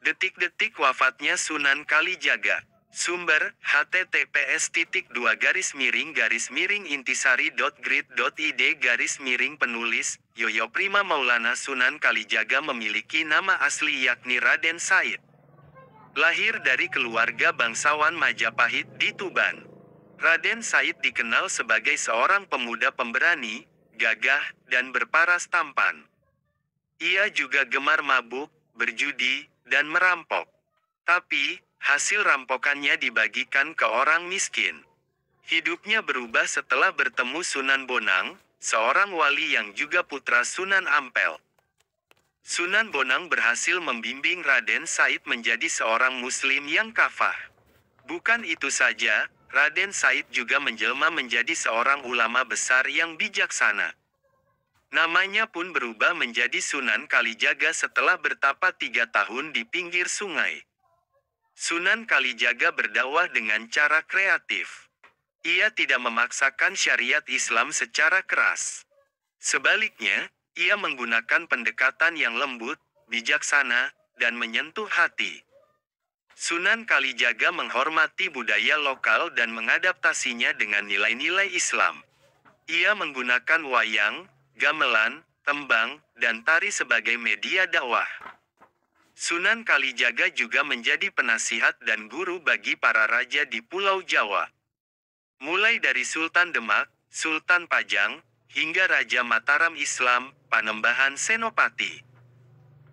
Detik-detik wafatnya Sunan Kalijaga. Sumber, https://intisari.grid.id penulis, Prima Maulana Sunan Kalijaga memiliki nama asli yakni Raden Said. Lahir dari keluarga bangsawan Majapahit di Tuban. Raden Said dikenal sebagai seorang pemuda pemberani, gagah, dan berparas tampan. Ia juga gemar mabuk, berjudi, dan merampok. Tapi, hasil rampokannya dibagikan ke orang miskin. Hidupnya berubah setelah bertemu Sunan Bonang, seorang wali yang juga putra Sunan Ampel. Sunan Bonang berhasil membimbing Raden Said menjadi seorang muslim yang kafah. Bukan itu saja, Raden Said juga menjelma menjadi seorang ulama besar yang bijaksana. Namanya pun berubah menjadi Sunan Kalijaga setelah bertapa 3 tahun di pinggir sungai. Sunan Kalijaga berdakwah dengan cara kreatif. Ia tidak memaksakan syariat Islam secara keras. Sebaliknya, ia menggunakan pendekatan yang lembut, bijaksana, dan menyentuh hati. Sunan Kalijaga menghormati budaya lokal dan mengadaptasinya dengan nilai-nilai Islam. Ia menggunakan wayang, gamelan, tembang, dan tari sebagai media dakwah. Sunan Kalijaga juga menjadi penasihat dan guru bagi para raja di Pulau Jawa. Mulai dari Sultan Demak, Sultan Pajang, hingga Raja Mataram Islam, Panembahan Senopati.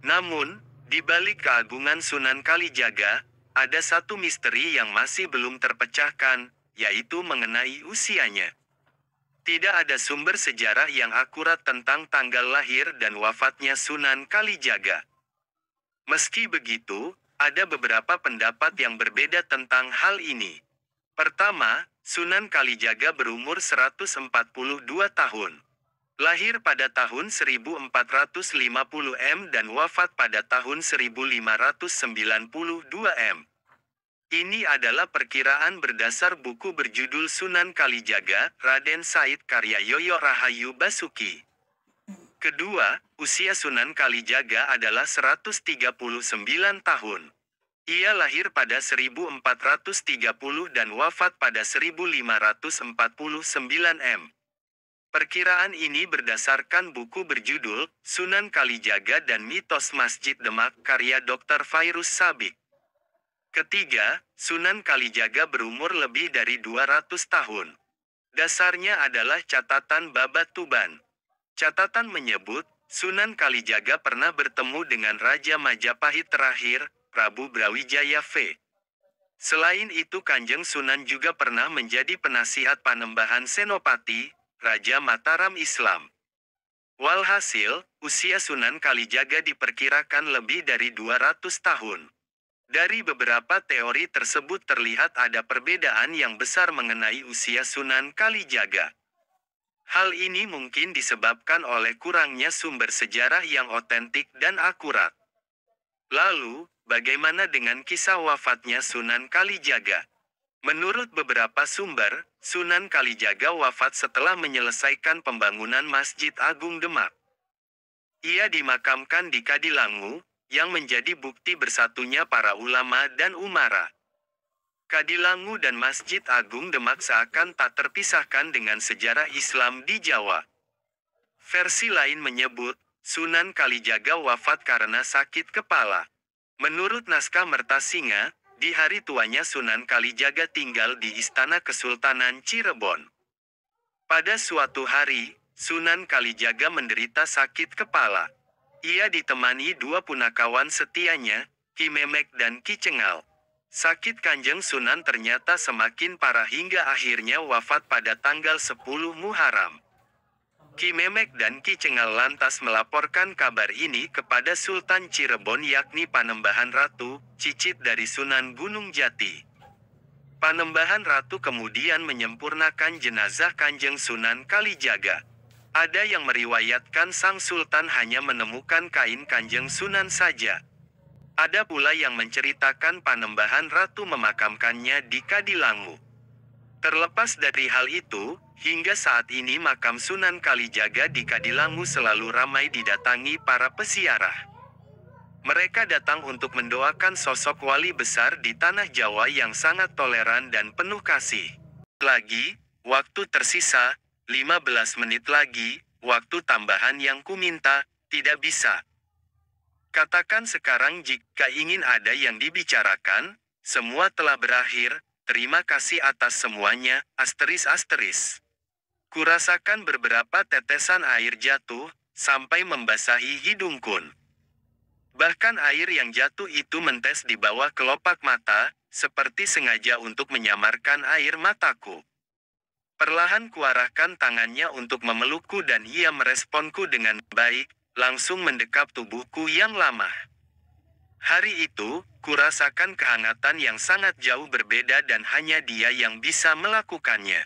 Namun, di balik keagungan Sunan Kalijaga, ada satu misteri yang masih belum terpecahkan, yaitu mengenai usianya. Tidak ada sumber sejarah yang akurat tentang tanggal lahir dan wafatnya Sunan Kalijaga. Meski begitu, ada beberapa pendapat yang berbeda tentang hal ini. Pertama, Sunan Kalijaga berumur 142 tahun. Lahir pada tahun 1450 M dan wafat pada tahun 1592 M. Ini adalah perkiraan berdasar buku berjudul Sunan Kalijaga, Raden Said karya Yoyo Rahayu Basuki. Kedua, usia Sunan Kalijaga adalah 139 tahun. Ia lahir pada 1430 dan wafat pada 1549 M. Perkiraan ini berdasarkan buku berjudul Sunan Kalijaga dan Mitos Masjid Demak karya Dr. Fairuz Sabik. Ketiga, Sunan Kalijaga berumur lebih dari 200 tahun. Dasarnya adalah catatan Babat Tuban. Catatan menyebut, Sunan Kalijaga pernah bertemu dengan Raja Majapahit terakhir, Prabu Brawijaya V. Selain itu Kanjeng Sunan juga pernah menjadi penasihat Panembahan Senopati, Raja Mataram Islam. Walhasil, usia Sunan Kalijaga diperkirakan lebih dari 200 tahun. Dari beberapa teori tersebut terlihat ada perbedaan yang besar mengenai usia Sunan Kalijaga. Hal ini mungkin disebabkan oleh kurangnya sumber sejarah yang otentik dan akurat. Lalu, bagaimana dengan kisah wafatnya Sunan Kalijaga? Menurut beberapa sumber, Sunan Kalijaga wafat setelah menyelesaikan pembangunan Masjid Agung Demak. Ia dimakamkan di Kadilangu, yang menjadi bukti bersatunya para ulama dan umara. Kadilangu dan Masjid Agung Demak seakan tak terpisahkan dengan sejarah Islam di Jawa. Versi lain menyebut, Sunan Kalijaga wafat karena sakit kepala. Menurut naskah Mertasinga, di hari tuanya Sunan Kalijaga tinggal di Istana Kesultanan Cirebon. Pada suatu hari, Sunan Kalijaga menderita sakit kepala. Ia ditemani 2 punakawan setianya, Ki Memek dan Ki Cengal. Sakit Kanjeng Sunan ternyata semakin parah hingga akhirnya wafat pada tanggal 10 Muharram. Ki Memek dan Ki Cengal lantas melaporkan kabar ini kepada Sultan Cirebon yakni Panembahan Ratu, cicit dari Sunan Gunung Jati. Panembahan Ratu kemudian menyempurnakan jenazah Kanjeng Sunan Kalijaga. Ada yang meriwayatkan sang sultan hanya menemukan kain Kanjeng Sunan saja. Ada pula yang menceritakan Panembahan Ratu memakamkannya di Kadilangu. Terlepas dari hal itu, hingga saat ini makam Sunan Kalijaga di Kadilangu selalu ramai didatangi para peziarah. Mereka datang untuk mendoakan sosok wali besar di tanah Jawa yang sangat toleran dan penuh kasih. Lagi, waktu tersisa, 15 menit lagi, waktu tambahan yang kuminta, tidak bisa. Katakan sekarang jika ingin ada yang dibicarakan, semua telah berakhir, terima kasih atas semuanya, asteris. Kurasakan beberapa tetesan air jatuh, sampai membasahi hidungku. Bahkan air yang jatuh itu menetes di bawah kelopak mata, seperti sengaja untuk menyamarkan air mataku. Perlahan kuarahkan tangannya untuk memelukku dan ia meresponku dengan baik, langsung mendekap tubuhku yang lemah. Hari itu, kurasakan kehangatan yang sangat jauh berbeda dan hanya dia yang bisa melakukannya.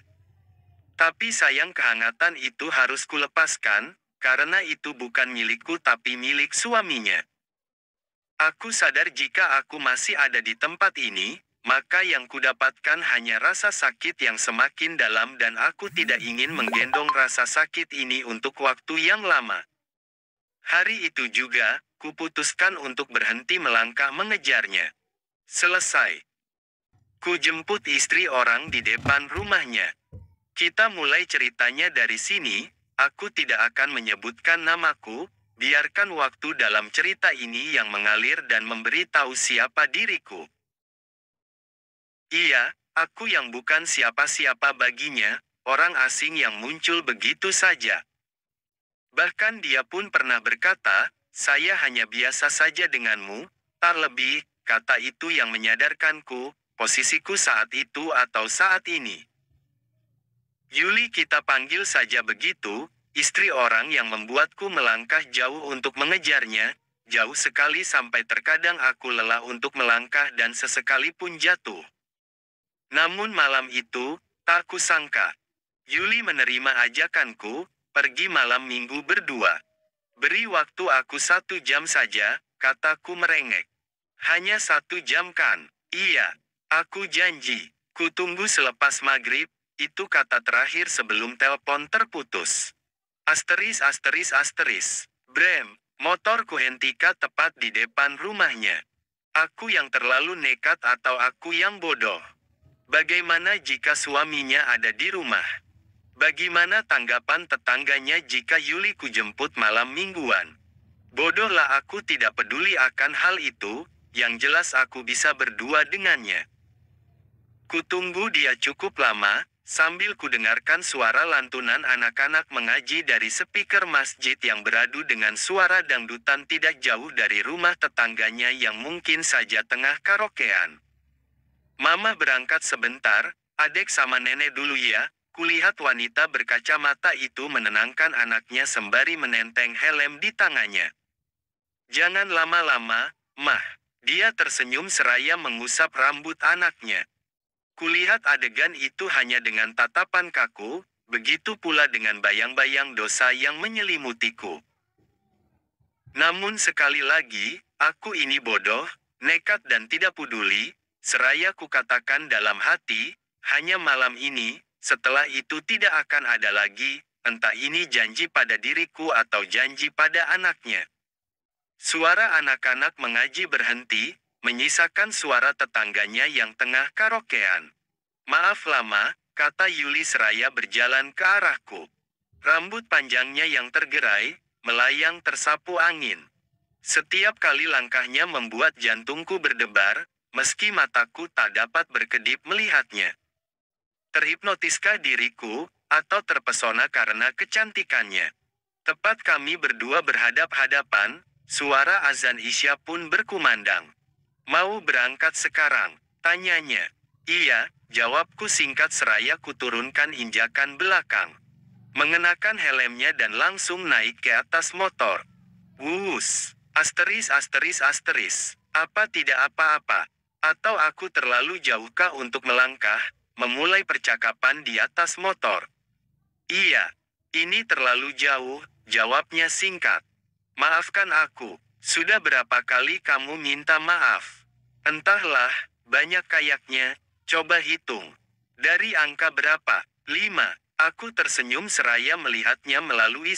Tapi sayang kehangatan itu harus kulepaskan, karena itu bukan milikku tapi milik suaminya. Aku sadar jika aku masih ada di tempat ini, maka yang kudapatkan hanya rasa sakit yang semakin dalam dan aku tidak ingin menggendong rasa sakit ini untuk waktu yang lama. Hari itu juga, kuputuskan untuk berhenti melangkah mengejarnya. Selesai. Ku jemput istri orang di depan rumahnya. Kita mulai ceritanya dari sini, aku tidak akan menyebutkan namaku, biarkan waktu dalam cerita ini yang mengalir dan memberi tahu siapa diriku. Iya, aku yang bukan siapa-siapa baginya, orang asing yang muncul begitu saja. Bahkan dia pun pernah berkata, saya hanya biasa saja denganmu, tak lebih, kata itu yang menyadarkanku, posisiku saat itu atau saat ini. Yuli kita panggil saja begitu, istri orang yang membuatku melangkah jauh untuk mengejarnya, jauh sekali sampai terkadang aku lelah untuk melangkah dan sesekali pun jatuh. Namun malam itu, tak kusangka. Yuli menerima ajakanku, pergi malam minggu berdua. Beri waktu aku 1 jam saja, kataku merengek. Hanya 1 jam kan? Iya, aku janji. Kutunggu selepas maghrib, itu kata terakhir sebelum telepon terputus. Brem, motor kuhentika tepat di depan rumahnya. Aku yang terlalu nekat atau aku yang bodoh? Bagaimana jika suaminya ada di rumah? Bagaimana tanggapan tetangganya jika Yuli kujemput malam mingguan? Bodohlah aku tidak peduli akan hal itu, yang jelas aku bisa berdua dengannya. Kutunggu dia cukup lama, sambil kudengarkan suara lantunan anak-anak mengaji dari speaker masjid yang beradu dengan suara dangdutan tidak jauh dari rumah tetangganya yang mungkin saja tengah karaokean. Mama berangkat sebentar, adek sama nenek dulu ya. Kulihat wanita berkacamata itu menenangkan anaknya sembari menenteng helm di tangannya. Jangan lama-lama, Mah. Dia tersenyum seraya mengusap rambut anaknya. Kulihat adegan itu hanya dengan tatapan kaku, begitu pula dengan bayang-bayang dosa yang menyelimutiku. Namun sekali lagi, aku ini bodoh, nekat dan tidak peduli, seraya kukatakan dalam hati, hanya malam ini. Setelah itu tidak akan ada lagi, entah ini janji pada diriku atau janji pada anaknya. Suara anak-anak mengaji berhenti, menyisakan suara tetangganya yang tengah karaokean. Maaf lama, kata Yuli seraya berjalan ke arahku. Rambut panjangnya yang tergerai, melayang tersapu angin. Setiap kali langkahnya membuat jantungku berdebar, meski mataku tak dapat berkedip melihatnya. Terhipnotiskah diriku, atau terpesona karena kecantikannya? Tepat kami berdua berhadap-hadapan, suara azan Isya pun berkumandang. Mau berangkat sekarang? Tanyanya. Iya, jawabku singkat seraya kuturunkan injakan belakang. Mengenakan helmnya dan langsung naik ke atas motor. Wuus, asteris. Apa tidak apa-apa? Atau aku terlalu jauhkah untuk melangkah? Memulai percakapan di atas motor. Iya, ini terlalu jauh, jawabnya singkat. Maafkan aku, sudah berapa kali kamu minta maaf? Entahlah, banyak kayaknya, coba hitung. Dari angka berapa? 5, aku tersenyum seraya melihatnya melalui